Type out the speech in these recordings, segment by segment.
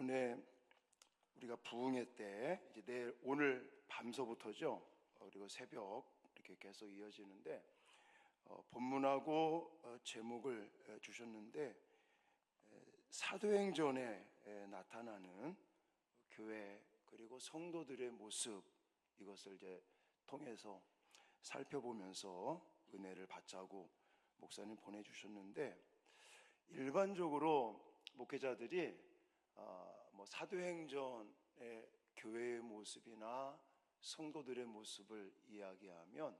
이번에 우리가 부흥회 때 이제 오늘 밤서부터죠. 그리고 새벽 이렇게 계속 이어지는데 본문하고 제목을 주셨는데 사도행전에 나타나는 교회 그리고 성도들의 모습, 이것을 이제 통해서 살펴보면서 은혜를 받자고 목사님 보내주셨는데, 일반적으로 목회자들이 사도행전의 교회의 모습이나 성도들의 모습을 이야기하면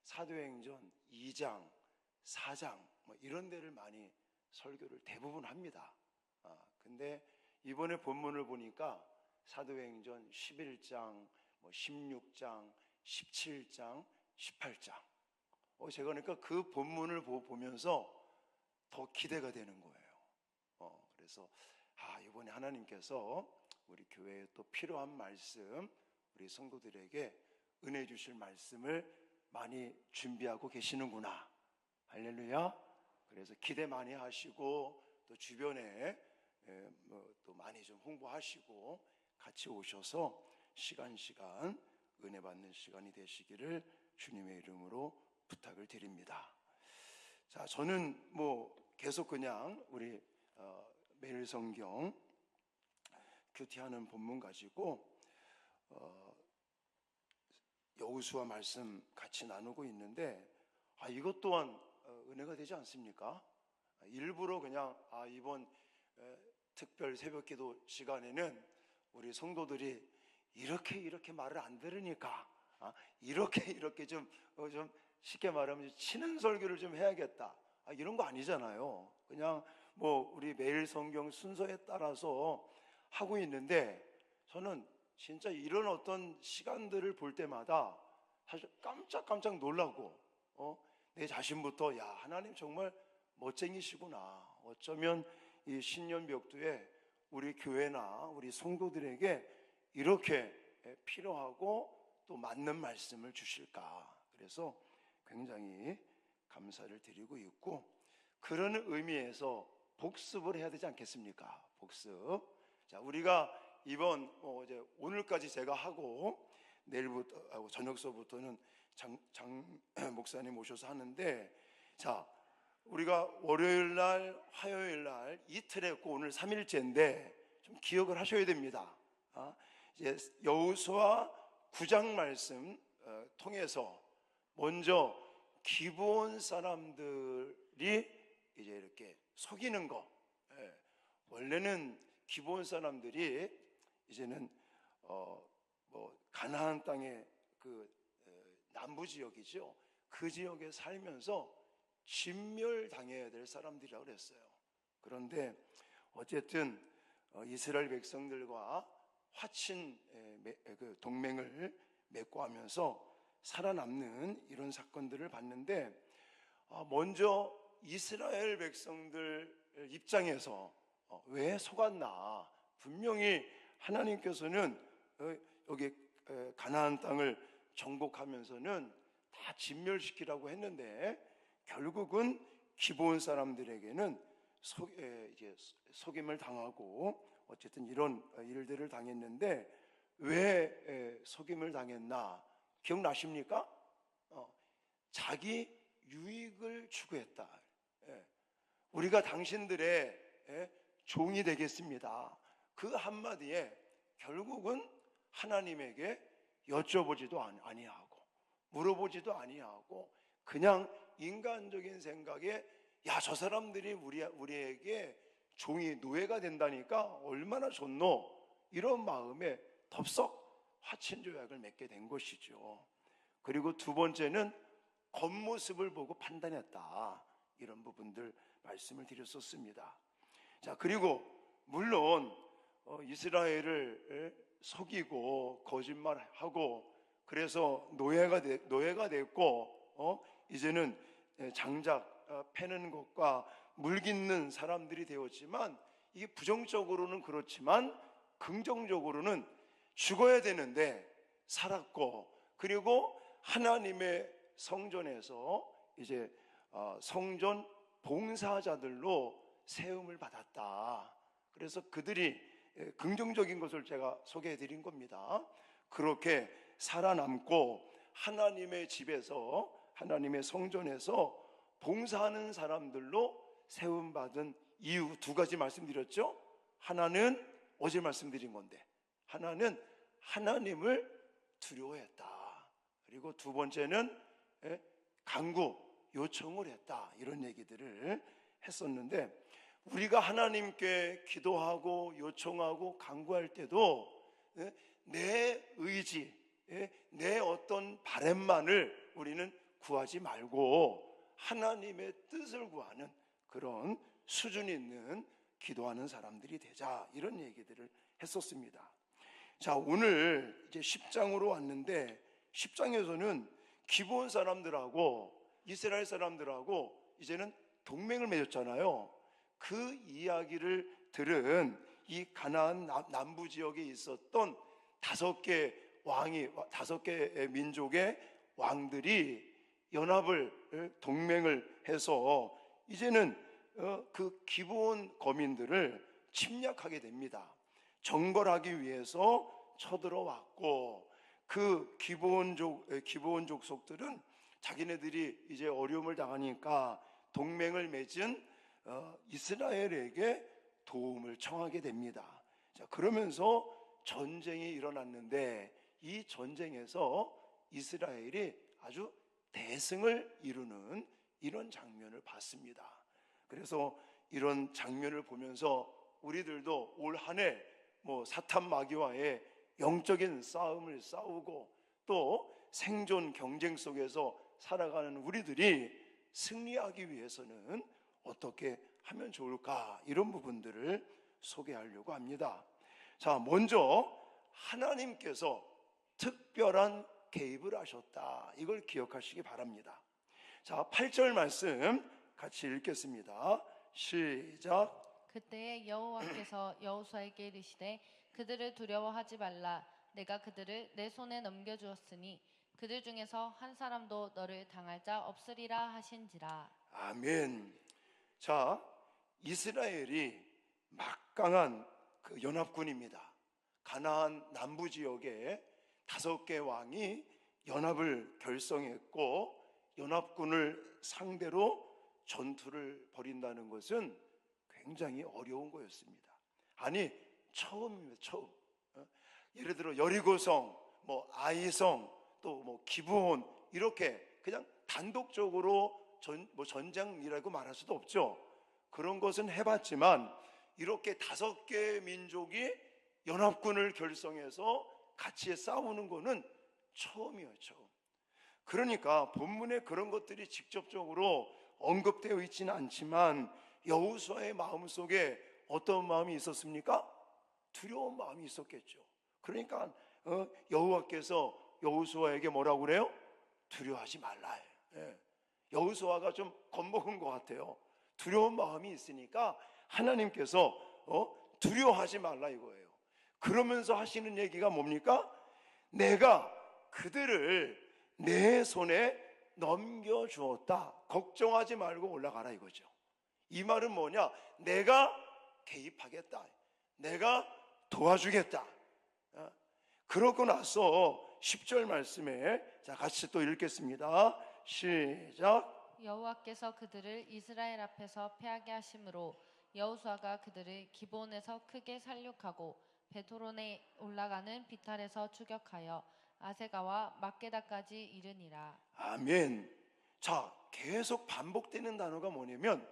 사도행전 2장, 4장 이런 데를 많이 설교를 대부분 합니다. 근데 이번에 본문을 보니까 사도행전 11장, 16장, 17장, 18장 제가 그러니까 그 본문을 보면서 더 기대가 되는 거예요. 그래서 이번에 하나님께서 우리 교회에 또 필요한 말씀, 우리 성도들에게 은혜 주실 말씀을 많이 준비하고 계시는구나. 할렐루야. 그래서 기대 많이 하시고 또 주변에 또 많이 좀 홍보하시고 같이 오셔서 시간 은혜 받는 시간이 되시기를 주님의 이름으로 부탁을 드립니다. 자, 저는 계속 그냥 우리 매일 성경 큐티하는 본문 가지고 여호수아 말씀 같이 나누고 있는데 이것 또한 은혜가 되지 않습니까? 일부러 그냥 이번 특별 새벽기도 시간에는 우리 성도들이 이렇게 말을 안 들으니까 이렇게 좀 쉽게 말하면 치는 설교를 좀 해야겠다, 이런 거 아니잖아요. 그냥 우리 매일 성경 순서에 따라서 하고 있는데, 저는 진짜 이런 어떤 시간들을 볼 때마다 사실 깜짝 놀라고 내 자신부터 하나님 정말 멋쟁이시구나. 어쩌면 이 신년 벽두에 우리 교회나 우리 성도들에게 이렇게 필요하고 또 맞는 말씀을 주실까. 그래서 굉장히 감사를 드리고 있고, 그런 의미에서 복습을 해야 되지 않겠습니까? 복습. 자, 우리가 이번 이제 오늘까지 제가 하고 내일부터 저녁 수업부터는 장 목사님 오셔서 하는데, 자, 우리가 월요일 날, 화요일 날 이틀 했고 오늘 3일째인데 좀 기억을 하셔야 됩니다. 이제 여호수아 9장 말씀 통해서 먼저 기브온 사람들이 이제 이렇게 속이는 거, 원래는 기브온 사람들이 이제는 가나안 땅의 그 남부 지역이죠. 그 지역에 살면서 진멸당해야 될 사람들이라고 그랬어요. 그런데 어쨌든 이스라엘 백성들과 화친 동맹을 맺고 하면서 살아남는 이런 사건들을 봤는데, 먼저 이스라엘 백성들 입장에서 왜 속았나. 분명히 하나님께서는 여기 가나안 땅을 정복하면서는 다 진멸시키라고 했는데 결국은 기브온 사람들에게는 속임을 당하고 어쨌든 이런 일들을 당했는데, 왜 속임을 당했나 기억나십니까? 자기 유익을 추구했다. 우리가 당신들의 종이 되겠습니다. 그 한마디에 결국은 하나님에게 여쭤보지도 아니하고 물어보지도 아니하고 그냥 인간적인 생각에 저 사람들이 우리에게 종이 노예가 된다니까 얼마나 좋노, 이런 마음에 덥석 화친 조약을 맺게 된 것이죠. 그리고 두 번째는 겉모습을 보고 판단했다. 이런 부분들 말씀을 드렸었습니다. 자, 그리고 물론 이스라엘을 속이고 거짓말하고 그래서 노예가 됐고 이제는 장작 패는 것과 물 깃는 사람들이 되었지만, 이게 부정적으로는 그렇지만 긍정적으로는 죽어야 되는데 살았고, 그리고 하나님의 성전에서 이제 성전 봉사자들로 세움을 받았다. 그래서 그들이 긍정적인 것을 제가 소개해 드린 겁니다. 그렇게 살아남고 하나님의 집에서, 하나님의 성전에서 봉사하는 사람들로 세움받은 이유 두 가지 말씀드렸죠. 하나는 어제 말씀드린 건데, 하나는 하나님을 두려워했다. 그리고 두 번째는 간구, 요청을 했다. 이런 얘기들을 했었는데, 우리가 하나님께 기도하고 요청하고 간구할 때도 내 의지, 내 어떤 바램만을 우리는 구하지 말고 하나님의 뜻을 구하는 그런 수준 있는 기도하는 사람들이 되자, 이런 얘기들을 했었습니다. 자, 오늘 이제 10장으로 왔는데 10장에서는 기브온 사람들하고 이스라엘 사람들하고 이제는 동맹을 맺었잖아요. 그 이야기를 들은 이 가나안 남부 지역에 있었던 5개 왕이, 5개 민족의 왕들이 연합을, 동맹을 해서 이제는 그 기브온 거민들을 침략하게 됩니다. 정벌하기 위해서 쳐들어왔고, 그 기브온 족속들은 자기네들이 이제 어려움을 당하니까 동맹을 맺은 이스라엘에게 도움을 청하게 됩니다. 자, 그러면서 전쟁이 일어났는데 이 전쟁에서 이스라엘이 아주 대승을 이루는 이런 장면을 봤습니다. 그래서 이런 장면을 보면서 우리들도 올 한 해 사탄 마귀와의 영적인 싸움을 싸우고 또 생존 경쟁 속에서 살아가는 우리들이 승리하기 위해서는 어떻게 하면 좋을까, 이런 부분들을 소개하려고 합니다. 자, 먼저 하나님께서 특별한 개입을 하셨다, 이걸 기억하시기 바랍니다. 자, 8절 말씀 같이 읽겠습니다. 시작. 그때에 여호와께서 여호수아에게 이르시되 그들을 두려워하지 말라. 내가 그들을 내 손에 넘겨주었으니 그들 중에서 한 사람도 너를 당할 자 없으리라 하신지라. 아멘. 자, 이스라엘이 막강한 그 연합군입니다. 가나안 남부 지역에 5개 왕이 연합을 결성했고, 연합군을 상대로 전투를 벌인다는 것은 굉장히 어려운 거였습니다. 아니, 처음입니다. 처음. 예를 들어 여리고성, 아이성, 또 기브온, 이렇게 그냥 단독적으로 전쟁이라고 말할 수도 없죠. 그런 것은 해봤지만 이렇게 5개 민족이 연합군을 결성해서 같이 싸우는 거는 처음이에요. 처음. 그러니까 본문에 그런 것들이 직접적으로 언급되어 있지는 않지만 여호수아의 마음속에 어떤 마음이 있었습니까? 두려운 마음이 있었겠죠. 그러니까 여호와께서 여호수아에게 뭐라고 그래요? 두려워하지 말라. 여호수아가 좀 겁먹은 것 같아요. 두려운 마음이 있으니까 하나님께서 두려워하지 말라 이거예요. 그러면서 하시는 얘기가 뭡니까? 내가 그들을 내 손에 넘겨주었다. 걱정하지 말고 올라가라 이거죠. 이 말은 뭐냐? 내가 개입하겠다. 내가 도와주겠다. 그러고 나서 10절 말씀에 자, 같이 또 읽겠습니다. 시작. 여호와께서 그들을 이스라엘 앞에서 패하게 하심으로 여호수아가 그들을 기브온에서 크게 살육하고 베토론에 올라가는 비탈에서 추격하여 아세가와 막게다까지 이르니라. 아멘. 자, 계속 반복되는 단어가 뭐냐면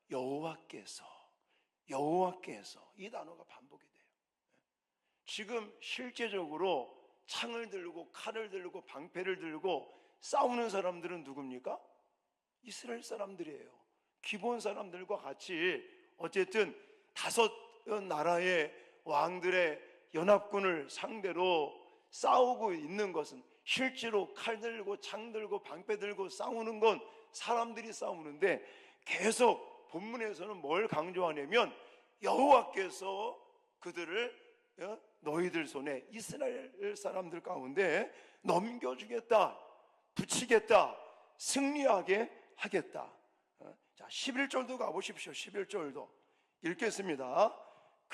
여호와께서 이 단어가 반복이 돼요. 지금 실제적으로 창을 들고 칼을 들고 방패를 들고 싸우는 사람들은 누굽니까? 이스라엘 사람들이에요. 기브온 사람들과 같이 어쨌든 5 나라의 왕들의 연합군을 상대로 싸우고 있는 것은, 실제로 칼 들고 창 들고 방패 들고 싸우는 건 사람들이 싸우는데, 계속 본문에서는 뭘 강조하냐면 여호와께서 그들을 너희들 손에, 이스라엘 사람들 가운데 넘겨주겠다, 붙이겠다, 승리하게 하겠다. 자, 11절도 가보십시오. 11절도 읽겠습니다.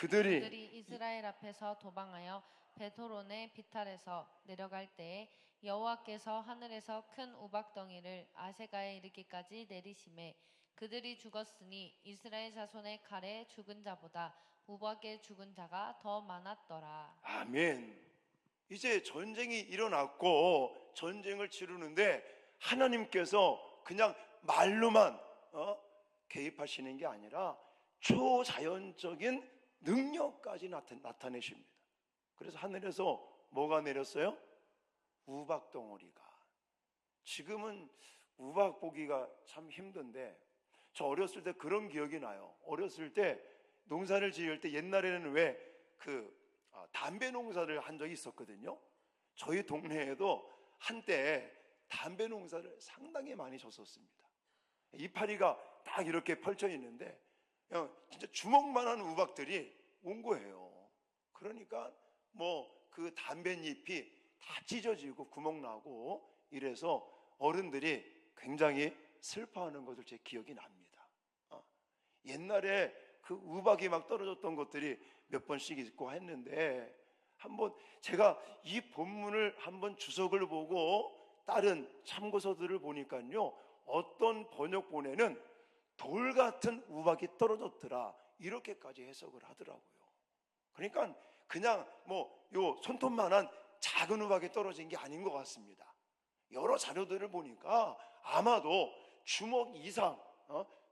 그들이 이스라엘 앞에서 도망하여 베토론의 비탈에서 내려갈 때에 여호와께서 하늘에서 큰 우박덩이를 아세가에 이르기까지 내리심에 그들이 죽었으니 이스라엘 자손의 칼에 죽은 자보다 우박에 죽은 자가 더 많았더라. 아멘. 이제 전쟁이 일어났고 전쟁을 치르는데 하나님께서 그냥 말로만 개입하시는 게 아니라 초자연적인 능력까지 나타내십니다. 그래서 하늘에서 뭐가 내렸어요? 우박 덩어리가. 지금은 우박 보기가 참 힘든데 저 어렸을 때 그런 기억이 나요. 어렸을 때 농사를 지을 때 옛날에는 왜 담배 농사를 한 적이 있었거든요. 저희 동네에도 한때 담배 농사를 상당히 많이 졌었습니다. 이파리가 딱 이렇게 펼쳐 있는데 진짜 주먹만한 우박들이 온 거예요. 그러니까 그 담뱃잎이 다 찢어지고 구멍 나고 이래서 어른들이 굉장히 슬퍼하는 것을 제 기억이 납니다. 옛날에 그 우박이 막 떨어졌던 것들이 몇 번씩 있고 했는데 한번 제가 이 본문을 한번 주석을 보고 다른 참고서들을 보니까요, 어떤 번역본에는 돌 같은 우박이 떨어졌더라 이렇게까지 해석을 하더라고요. 그러니까 그냥 요 손톱만한 작은 우박이 떨어진 게 아닌 것 같습니다. 여러 자료들을 보니까 아마도 주먹 이상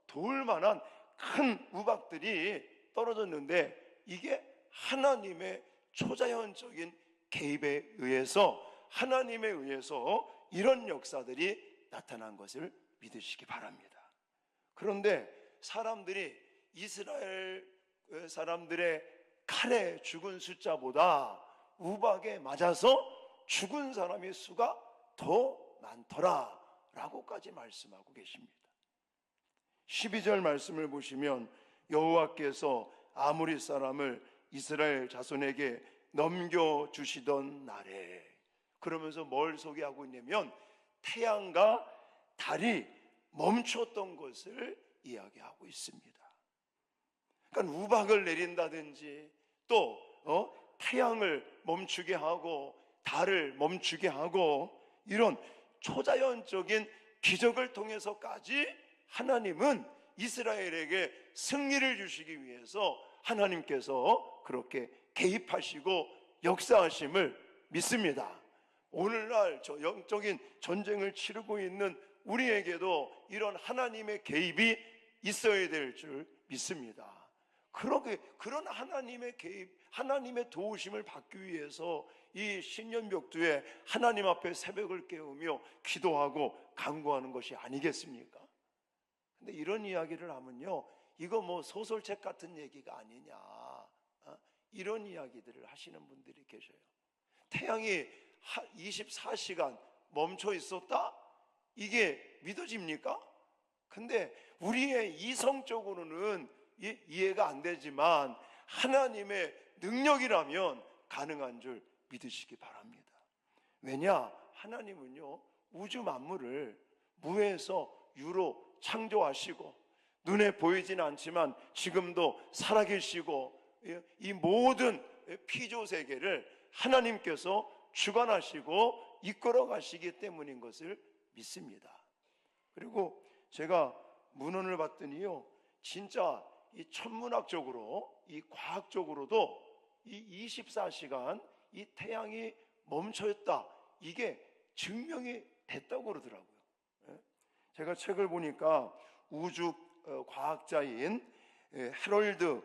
돌만한 큰 우박들이 떨어졌는데 이게 하나님의 초자연적인 개입에 의해서 하나님에 의해서 이런 역사들이 나타난 것을 믿으시기 바랍니다. 그런데 사람들이 이스라엘 사람들의 칼에 죽은 숫자보다 우박에 맞아서 죽은 사람의 수가 더 많더라 라고까지 말씀하고 계십니다. 12절 말씀을 보시면 여호와께서 아모리 사람을 이스라엘 자손에게 넘겨주시던 날에, 그러면서 뭘 소개하고 있냐면 태양과 달이 멈췄던 것을 이야기하고 있습니다. 그러니까 우박을 내린다든지 또 태양을 멈추게 하고 달을 멈추게 하고 이런 초자연적인 기적을 통해서까지 하나님은 이스라엘에게 승리를 주시기 위해서 하나님께서 그렇게 개입하시고 역사하심을 믿습니다. 오늘날 저 영적인 전쟁을 치르고 있는 우리에게도 이런 하나님의 개입이 있어야 될 줄 믿습니다. 그런 하나님의 개입, 하나님의 도우심을 받기 위해서 이 신년벽두에 하나님 앞에 새벽을 깨우며 기도하고 간구하는 것이 아니겠습니까? 근데 이런 이야기를 하면요, 이거 소설책 같은 얘기가 아니냐, 이런 이야기들을 하시는 분들이 계셔요. 태양이 24시간 멈춰 있었다? 이게 믿어집니까? 근데 우리의 이성적으로는 이해가 안 되지만 하나님의 능력이라면 가능한 줄 믿으시기 바랍니다. 왜냐? 하나님은요, 우주 만물을 무에서 유로 창조하시고 눈에 보이진 않지만 지금도 살아계시고 이 모든 피조 세계를 하나님께서 주관하시고 이끌어 가시기 때문인 것을 믿습니다. 그리고 제가 문헌을 봤더니요, 진짜 이 천문학적으로, 이 과학적으로도 이 24시간 이 태양이 멈춰있다, 이게 증명이 됐다고 그러더라고요. 제가 책을 보니까 우주 과학자인 해럴드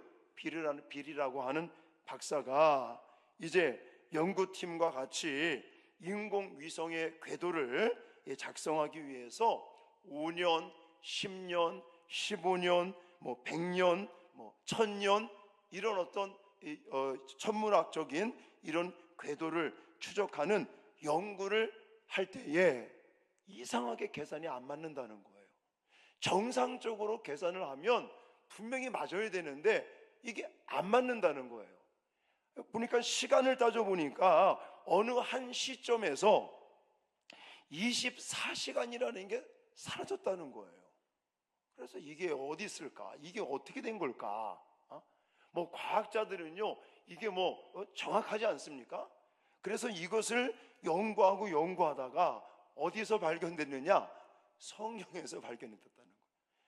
빌이라고 하는 박사가 이제 연구팀과 같이 인공위성의 궤도를 작성하기 위해서 5년, 10년, 15년, 100년, 1000년 이런 어떤 천문학적인 이런 궤도를 추적하는 연구를 할 때에 이상하게 계산이 안 맞는다는 거예요. 정상적으로 계산을 하면 분명히 맞아야 되는데 이게 안 맞는다는 거예요. 보니까 시간을 따져보니까 어느 한 시점에서 24시간이라는 게 사라졌다는 거예요. 그래서 이게 어디 있을까? 이게 어떻게 된 걸까? 뭐 과학자들은요 이게 뭐 정확하지 않습니까? 그래서 이것을 연구하다가 어디서 발견됐느냐? 성경에서 발견됐다는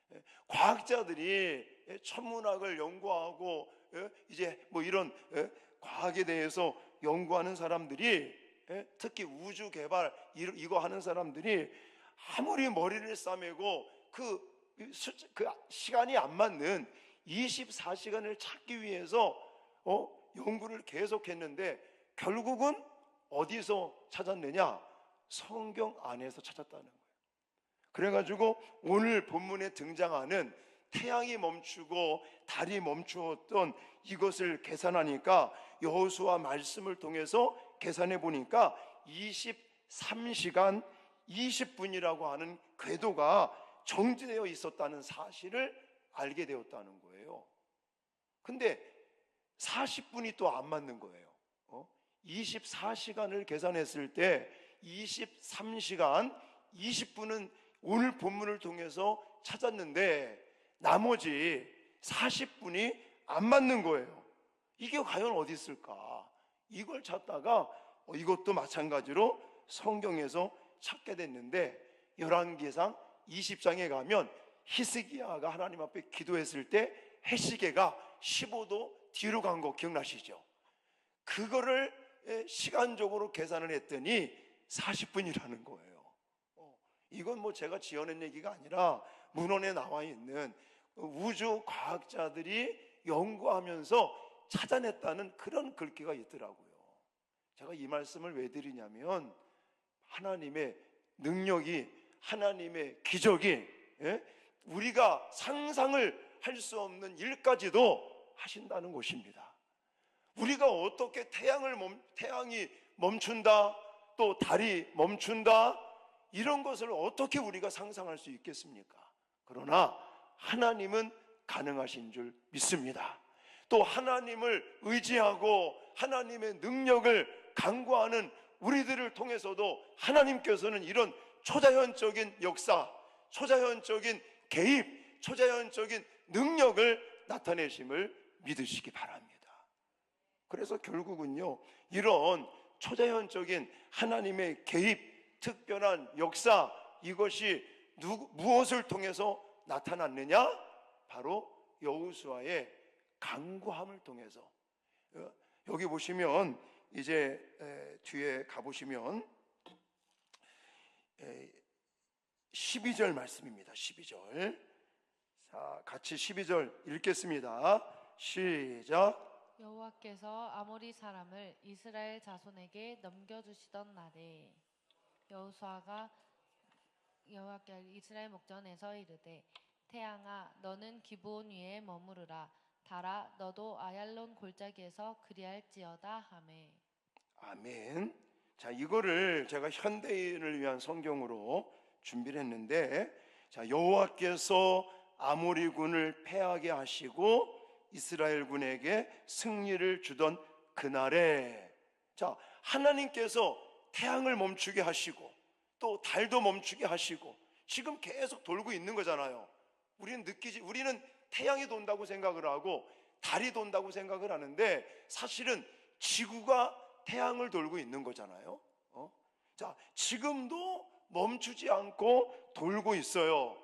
거예요. 과학자들이 천문학을 연구하고 이제 뭐 이런 과학에 대해서 연구하는 사람들이, 특히 우주 개발 이거 하는 사람들이 아무리 머리를 싸매고 그 시간이 안 맞는 24시간을 찾기 위해서 연구를 계속했는데 결국은 어디서 찾았느냐? 성경 안에서 찾았다는 거예요. 그래가지고 오늘 본문에 등장하는 태양이 멈추고 달이 멈추었던 이것을 계산하니까, 여호수아 말씀을 통해서 계산해 보니까 23시간 20분이라고 하는 궤도가 정지되어 있었다는 사실을 알게 되었다는 거예요. 근데 40분이 또 안 맞는 거예요. 24시간을 계산했을 때 23시간 20분은 오늘 본문을 통해서 찾았는데 나머지 40분이 안 맞는 거예요. 이게 과연 어디 있을까? 이걸 찾다가 이것도 마찬가지로 성경에서 찾게 됐는데, 열왕기상 20장에 가면 히스기야가 하나님 앞에 기도했을 때 해시계가 15도 뒤로 간 거 기억나시죠? 그거를 시간적으로 계산을 했더니 40분이라는 거예요. 이건 뭐 제가 지어낸 얘기가 아니라 문헌에 나와 있는 우주 과학자들이 연구하면서 찾아냈다는 그런 글귀가 있더라고요. 제가 이 말씀을 왜 드리냐면, 하나님의 능력이, 하나님의 기적이 우리가 상상을 할 수 없는 일까지도 하신다는 것입니다. 우리가 어떻게 태양이 멈춘다, 또 달이 멈춘다, 이런 것을 어떻게 우리가 상상할 수 있겠습니까? 그러나 하나님은 가능하신 줄 믿습니다. 또 하나님을 의지하고 하나님의 능력을 간구하는 우리들을 통해서도 하나님께서는 이런 초자연적인 역사, 초자연적인 개입, 초자연적인 능력을 나타내심을 믿으시기 바랍니다. 그래서 결국은요, 이런 초자연적인 하나님의 개입, 특별한 역사, 이것이 무엇을 통해서 나타났느냐? 바로 여호수아의 간구함을 통해서. 여기 보시면 이제 뒤에 가보시면 12절 말씀입니다. 12절. 자, 같이 12절 읽겠습니다. 시작. 여호와께서 아모리 사람을 이스라엘 자손에게 넘겨주시던 날에 여호수아가 여호와께 이스라엘 목전에서 이르되, 태양아 너는 기브온 위에 머무르라, 달아 너도 아얄론 골짜기에서 그리할지어다 하매. 아멘. 자, 이거를 제가 현대인을 위한 성경으로 준비를 했는데, 자, 여호와께서 아모리군을 패하게 하시고 이스라엘 군에게 승리를 주던 그날에, 자, 하나님께서 태양을 멈추게 하시고 또 달도 멈추게 하시고 지금 계속 돌고 있는 거잖아요. 우리는 태양이 돈다고 생각을 하고 달이 돈다고 생각을 하는데, 사실은 지구가 태양을 돌고 있는 거잖아요. 자, 지금도 멈추지 않고 돌고 있어요.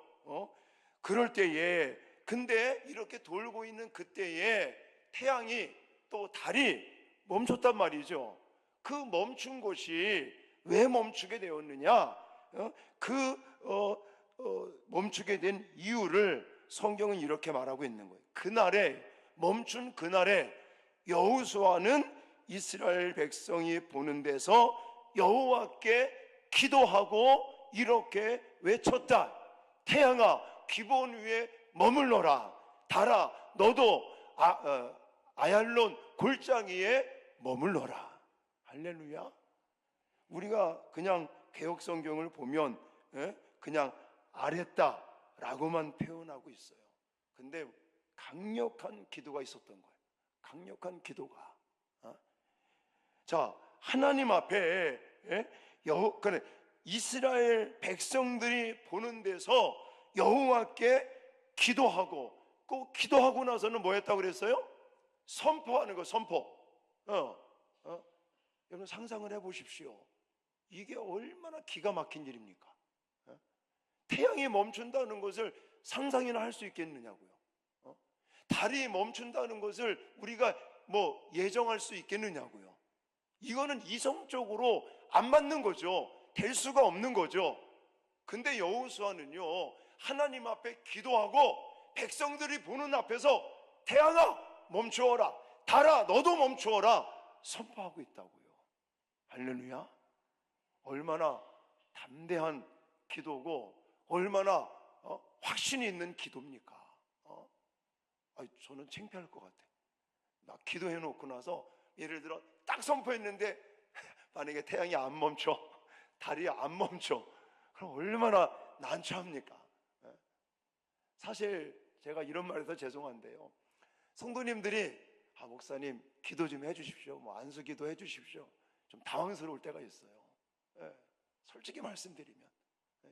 그럴 때에, 근데 이렇게 돌고 있는 그때에 태양이 또 달이 멈췄단 말이죠. 그 멈춘 것이 왜 멈추게 되었느냐? 멈추게 된 이유를 성경은 이렇게 말하고 있는 거예요. 그날에, 멈춘 그날에 여호수아는 이스라엘 백성이 보는 데서 여호와께 기도하고 이렇게 외쳤다. 태양아 기브온 위에 머물러라, 달아 너도 아얄론 골짜기에 머물러라. 할렐루야. 우리가 그냥 개역 성경을 보면 그냥 아랬다라고만 표현하고 있어요. 근데 강력한 기도가 있었던 거예요. 강력한 기도가. 자, 하나님 앞에 이스라엘 백성들이 보는 데서 여호와께 기도하고, 꼭 기도하고 나서는 뭐 했다고 그랬어요? 선포하는 거, 선포. 여러분 상상을 해보십시오. 이게 얼마나 기가 막힌 일입니까? 태양이 멈춘다는 것을 상상이나 할 수 있겠느냐고요. 달이 멈춘다는 것을 우리가 뭐 예정할 수 있겠느냐고요. 이거는 이성적으로 안 맞는 거죠. 될 수가 없는 거죠. 근데 여호수아는요, 하나님 앞에 기도하고 백성들이 보는 앞에서 태양아 멈추어라, 달아 너도 멈추어라 선포하고 있다고요. 할렐루야. 얼마나 담대한 기도고 얼마나 확신이 있는 기도입니까? 저는 창피할 것 같아. 나 기도해 놓고 나서 예를 들어 딱 선포했는데 만약에 태양이 안 멈춰, 달이 안 멈춰, 그럼 얼마나 난처합니까? 사실 제가 이런 말해서 죄송한데요, 성도님들이 목사님 기도 좀 해주십시오, 뭐 안수기도 해주십시오, 좀 당황스러울 때가 있어요. 솔직히 말씀드리면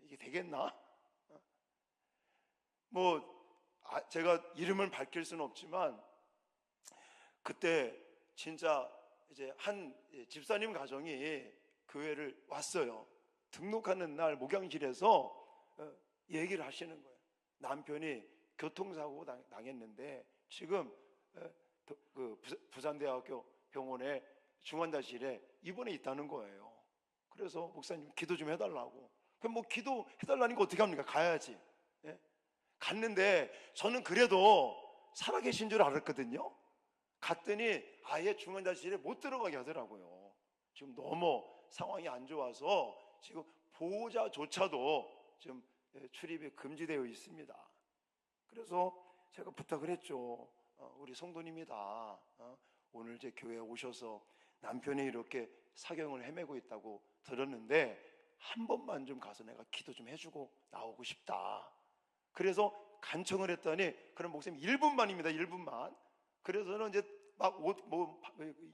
이게 되겠나? 제가 이름을 밝힐 수는 없지만 그때 진짜 이제 한 집사님 가정이 교회를 왔어요. 등록하는 날 목양실에서 얘기를 하시는 거예요. 남편이 교통사고 당했는데 지금 그 부산대학교 병원에 중환자실에 입원해 있다는 거예요. 그래서 목사님 기도 좀 해달라고. 그럼 뭐 기도 해달라니까 어떻게 합니까? 가야지. 갔는데 저는 그래도 살아계신 줄 알았거든요. 갔더니 아예 중환자실에 못 들어가게 하더라고요. 지금 너무 상황이 안 좋아서 지금 보호자조차도 지금 출입이 금지되어 있습니다. 그래서 제가 부탁을 했죠. 우리 성도님이다, 오늘 제 교회에 오셔서 남편이 이렇게 사경을 헤매고 있다고 들었는데 한 번만 좀 가서 내가 기도 좀 해주고 나오고 싶다. 그래서 간청을 했더니, 그럼 목사님 1분만입니다 1분만. 그래서는 이제 막 옷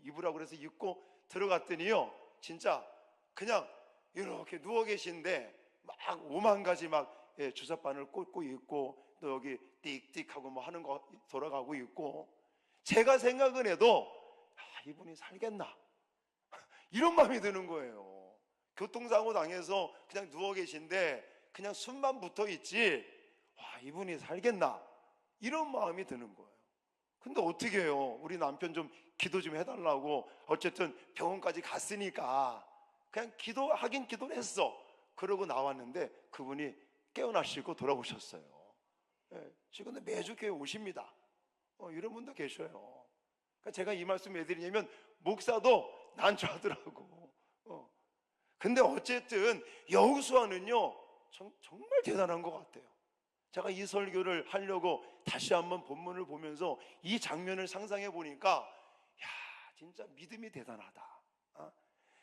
입으라고 그래서 입고 들어갔더니요, 진짜 그냥 이렇게 누워 계신데 막 5만 가지 막 주사바늘 꽂고 있고, 또 여기 띡띡하고 뭐 하는 거 돌아가고 있고, 제가 생각은 해도 이분이 살겠나 이런 마음이 드는 거예요. 교통사고 당해서 그냥 누워 계신데 그냥 숨만 붙어 있지, 이분이 살겠나 이런 마음이 드는 거예요. 근데 어떻게 해요? 우리 남편 좀 기도 좀 해달라고 어쨌든 병원까지 갔으니까 그냥 기도하긴 기도를 했어. 그러고 나왔는데 그분이 깨어나시고 돌아오셨어요. 지금 매주 교회 오십니다. 이런 분도 계셔요. 그러니까 제가 이 말씀 왜 드리냐면, 목사도 난처하더라고. 근데 어쨌든 여호수아는요 정말 대단한 것 같아요. 제가 이 설교를 하려고 다시 한번 본문을 보면서 이 장면을 상상해 보니까 진짜 믿음이 대단하다.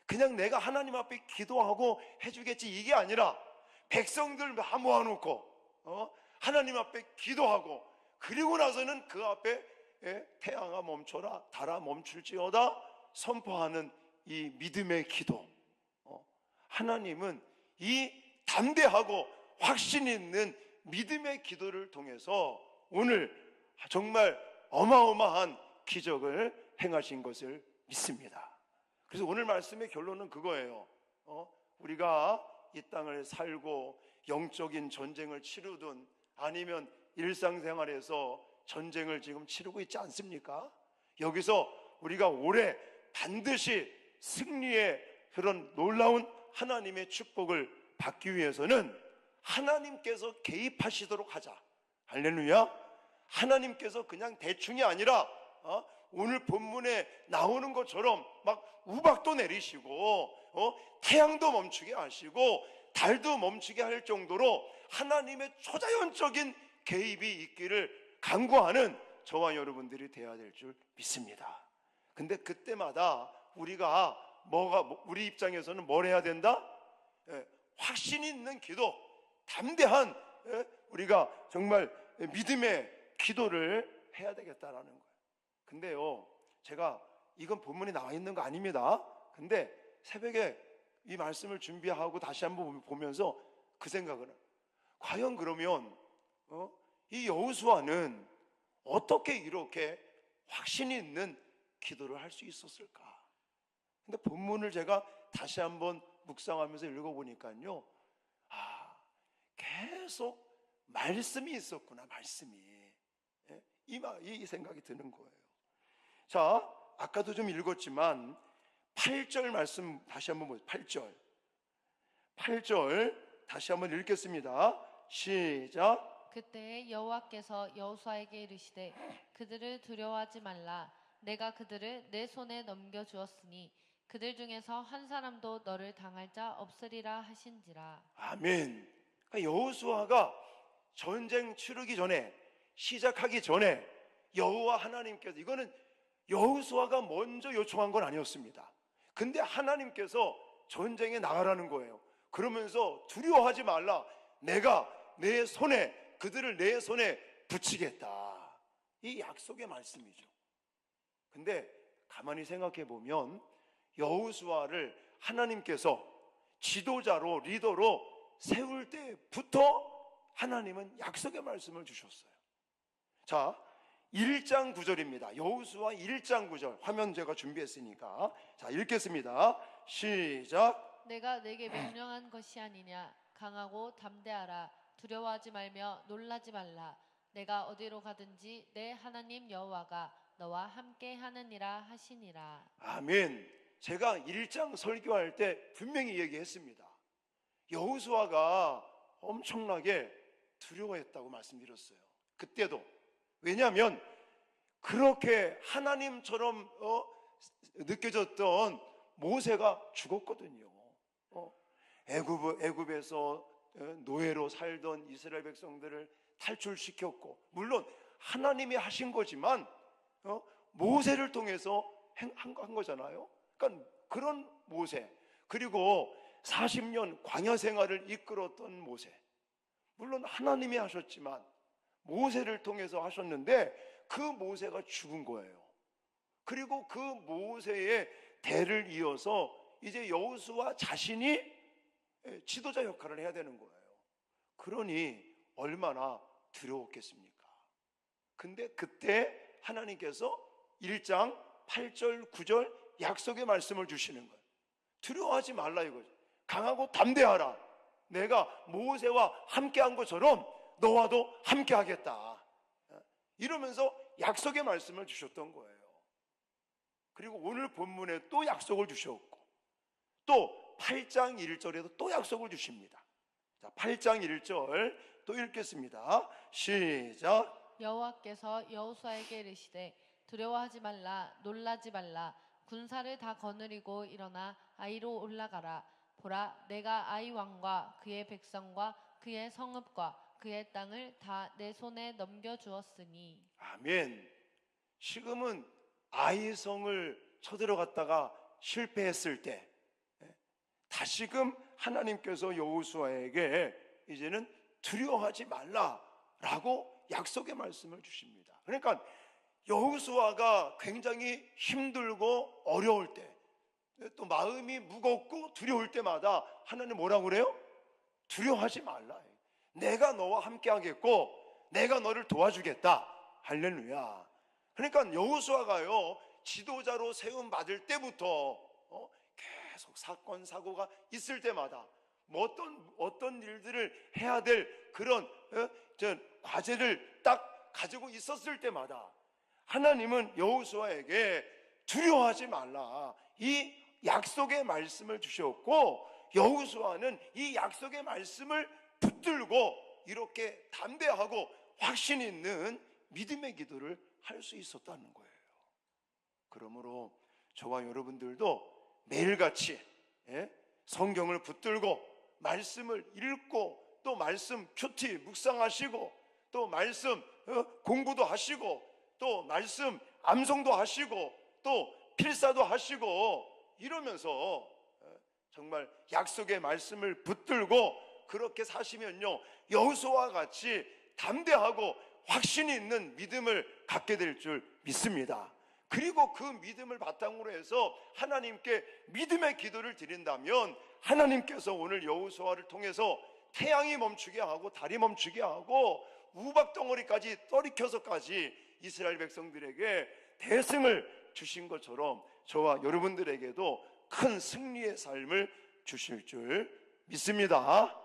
그냥 내가 하나님 앞에 기도하고 해주겠지 이게 아니라 백성들 다 모아놓고 하나님 앞에 기도하고, 그리고 나서는 그 앞에 태양아 멈춰라, 달아 멈출지어다 선포하는 이 믿음의 기도. 하나님은 이 담대하고 확신 있는 믿음의 기도를 통해서 오늘 정말 어마어마한 기적을 행하신 것을 믿습니다. 그래서 오늘 말씀의 결론은 그거예요. 우리가 이 땅을 살고 영적인 전쟁을 치르든 아니면 일상생활에서 전쟁을 지금 치르고 있지 않습니까? 여기서 우리가 올해 반드시 승리의 그런 놀라운 하나님의 축복을 받기 위해서는 하나님께서 개입하시도록 하자. 할렐루야. 하나님께서 그냥 대충이 아니라 오늘 본문에 나오는 것처럼 막 우박도 내리시고 태양도 멈추게 하시고 달도 멈추게 할 정도로 하나님의 초자연적인 개입이 있기를 간구하는 저와 여러분들이 되어야 될 줄 믿습니다. 근데 그때마다 우리가 우리 입장에서는 뭘 해야 된다? 확신 있는 기도, 담대한 우리가 정말 믿음의 기도를 해야 되겠다라는 거예요. 근데요, 제가 이건 본문에 나와 있는 거 아닙니다. 근데 새벽에 이 말씀을 준비하고 다시 한번 보면서 그 생각을 해요. 과연 그러면 이 여호수아는 어떻게 이렇게 확신이 있는 기도를 할 수 있었을까? 근데 본문을 제가 다시 한번 묵상하면서 읽어보니까요, 계속 말씀이 있었구나, 말씀이. 예? 이 생각이 드는 거예요. 자, 아까도 좀 읽었지만 8절 말씀 다시 한번 보세요. 8절 다시 한번 읽겠습니다. 시작. 그때 여호와께서 여호수아에게 이르시되 그들을 두려워하지 말라. 내가 그들을 내 손에 넘겨주었으니 그들 중에서 한 사람도 너를 당할 자 없으리라 하신지라. 아멘. 그러니까 여호수아가 전쟁 치르기 전에, 시작하기 전에 여호와 하나님께서, 이거는 여호수아가 먼저 요청한 건 아니었습니다. 근데 하나님께서 전쟁에 나가라는 거예요. 그러면서 두려워하지 말라. 내가 그들을 내 손에 붙이겠다. 이 약속의 말씀이죠. 근데 가만히 생각해 보면 여호수아를 하나님께서 지도자로, 리더로 세울 때부터 하나님은 약속의 말씀을 주셨어요. 자, 1장 9절입니다. 여호수아 1장 9절 화면 제가 준비했으니까 자, 읽겠습니다. 시작. 내가 내게 명령한 것이 아니냐. 강하고 담대하라. 두려워하지 말며 놀라지 말라. 내가 어디로 가든지 내 하나님 여호와가 너와 함께 하느니라 하시니라. 아멘. 제가 1장 설교할 때 분명히 얘기했습니다. 여호수아가 엄청나게 두려워했다고 말씀드렸어요. 그때도. 왜냐하면 그렇게 하나님처럼 느껴졌던 모세가 죽었거든요. 애굽에서 노예로 살던 이스라엘 백성들을 탈출시켰고, 물론 하나님이 하신 거지만 모세를 통해서 한 거잖아요. 그러니까 그런 모세, 그리고 40년 광야 생활을 이끌었던 모세, 물론 하나님이 하셨지만 모세를 통해서 하셨는데 그 모세가 죽은 거예요. 그리고 그 모세의 대를 이어서 이제 여호수아 자신이 지도자 역할을 해야 되는 거예요. 그러니 얼마나 두려웠겠습니까? 근데 그때 하나님께서 1장 8절 9절 약속의 말씀을 주시는 거예요. 두려워하지 말라 이거죠. 강하고 담대하라. 내가 모세와 함께한 것처럼 너와도 함께하겠다. 이러면서 약속의 말씀을 주셨던 거예요. 그리고 오늘 본문에 또 약속을 주셨고, 또 8장 1절에도 또 약속을 주십니다. 자, 8장 1절 또 읽겠습니다. 시작. 여호와께서 여호수아에게 이르시되 두려워하지 말라. 놀라지 말라. 군사를 다 거느리고 일어나 아이로 올라가라. 보라, 내가 아이 왕과 그의 백성과 그의 성읍과 그의 땅을 다 내 손에 넘겨주었으니. 아멘. 지금은 아이성을 쳐들어갔다가 실패했을 때 다시금 하나님께서 여호수아에게 이제는 두려워하지 말라라고 약속의 말씀을 주십니다. 그러니까 여호수아가 굉장히 힘들고 어려울 때, 또 마음이 무겁고 두려울 때마다 하나님 뭐라고 그래요? 두려워하지 말라. 내가 너와 함께 하겠고 내가 너를 도와주겠다. 할렐루야. 그러니까 여호수아가요, 지도자로 세움 받을 때부터 계속 사건 사고가 있을 때마다 어떤 일들을 해야 될 그런 과제를 딱 가지고 있었을 때마다 하나님은 여호수아에게 두려워하지 말라 이 약속의 말씀을 주셨고, 여호수아는 이 약속의 말씀을 붙들고 이렇게 담대하고 확신 있는 믿음의 기도를 할 수 있었다는 거예요. 그러므로 저와 여러분들도 매일같이 성경을 붙들고 말씀을 읽고, 또 말씀 큐티 묵상하시고, 또 말씀 공부도 하시고, 또 말씀 암송도 하시고, 또 필사도 하시고, 이러면서 정말 약속의 말씀을 붙들고 그렇게 사시면요, 여호수아와 같이 담대하고 확신이 있는 믿음을 갖게 될 줄 믿습니다. 그리고 그 믿음을 바탕으로 해서 하나님께 믿음의 기도를 드린다면 하나님께서 오늘 여호수아를 통해서 태양이 멈추게 하고 달이 멈추게 하고 우박덩어리까지 떨이켜서까지 이스라엘 백성들에게 대승을 주신 것처럼 저와 여러분들에게도 큰 승리의 삶을 주실 줄 믿습니다.